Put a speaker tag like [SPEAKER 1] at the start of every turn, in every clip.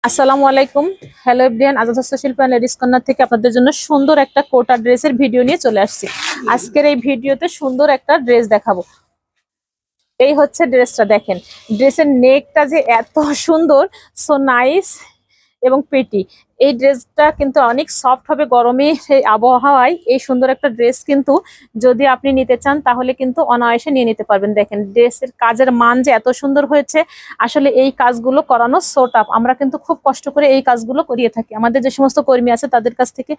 [SPEAKER 1] আসসালামু আলাইকুম। Hello everyone, Azad হস্তশিল্প এন্ড লেডিস কর্নার থেকে আপনাদের জন্য সুন্দর একটা কোটা ড্রেসের ভিডিও নিয়ে চলে আসছি। আজকের এই ভিডিওতে সুন্দর একটা ড্রেস দেখাবো। এই হচ্ছে ড্রেসটা, দেখেন ড্রেসের নেকটা যে এত সুন্দর, সো নাইস এবং প্রিটি। এই ড্রেসটা কিন্তু অনেক সফট হবে গরমে, সেই আবহাওয়ায় এই সুন্দর একটা ড্রেস কিন্তু যদি আপনি নিতে চান তাহলে কিন্তু অনায়াসে নিয়ে নিতে পারবেন। দেখেন ড্রেসের কাজের মান যে এত সুন্দর হয়েছে, আসলে এই কাজগুলো করানো সো টাফ। আমরা কিন্তু খুব কষ্ট করে এই কাজগুলো করিয়ে থাকি, আমাদের যে সমস্ত কর্মী আছে তাদের কাছ থেকে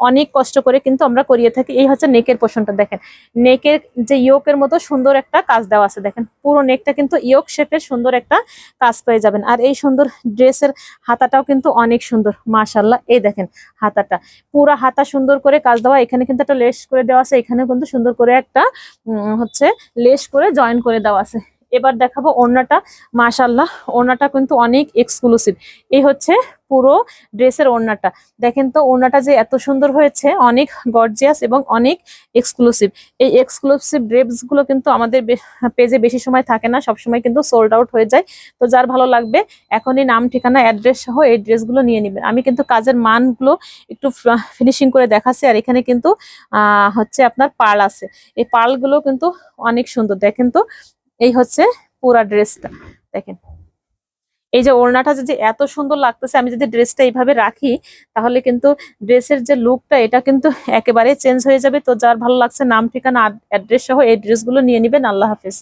[SPEAKER 1] অনেক কষ্ট করে কিন্তু আমরা করিয়ে থাকি। এই হচ্ছে নেকের পোর্শনটা, দেখেন নেকের যে ইয়োকের মতো সুন্দর একটা কাজ দেওয়া আছে। দেখেন পুরো নেকটা কিন্তু ইয়োক শেপের সুন্দর একটা কাজ পেয়ে যাবেন। আর এই সুন্দর ড্রেসের হাতাটাও কিন্তু অনেক সুন্দর, মাশাআল্লাহ। এই দেখেন হাতাটা, পুরো হাতা সুন্দর করে কাজ দেওয়া। এখানে কিন্তু একটা লেস করে দেওয়া আছে, এখানে কিন্তু সুন্দর করে একটা হচ্ছে লেস করে জয়েন করে দেওয়া আছে। এবার দেখাবো ওড়নাটা। মাশাআল্লাহ, ওড়নাটা কিন্তু অনেক এক্সক্লুসিভ। এই হচ্ছে পুরো ড্রেসের ওড়নাটা। দেখেন তো ওড়নাটা যে এত সুন্দর হয়েছে, অনেক গর্জিয়াস এবং অনেক এক্সক্লুসিভ। এই এক্সক্লুসিভ ড্রেস গুলো কিন্তু আমাদের পেজে বেশি সময় থাকে না, সব সময় কিন্তু সোল্ড আউট হয়ে যায়। তো যার ভালো লাগবে এখনই নাম ঠিকানা অ্যাড্রেস সহ এই ড্রেসগুলো নিয়ে নেবেন। আমি কিন্তু কাজের মানগুলো একটু ফিনিশিং করে দেখাচ্ছি। আর এখানে কিন্তু হচ্ছে আপনার পার্ল আছে, এই পার্লগুলো কিন্তু অনেক সুন্দর। দেখেন তো এই হচ্ছে পুরা ড্রেসটা, দেখেন এই যে ওড়নাটা যে এত সুন্দর লাগতেছে, আমি যদি ড্রেসটা এইভাবে রাখি তাহলে কিন্তু ড্রেসের যে লুকটা এটা কিন্তু একেবারে চেঞ্জ হয়ে যাবে। তো যার ভালো লাগছে নাম ঠিকানা অ্যাড্রেস সহ এই ড্রেসগুলো নিয়ে নেবেন। আল্লাহ হাফেজ।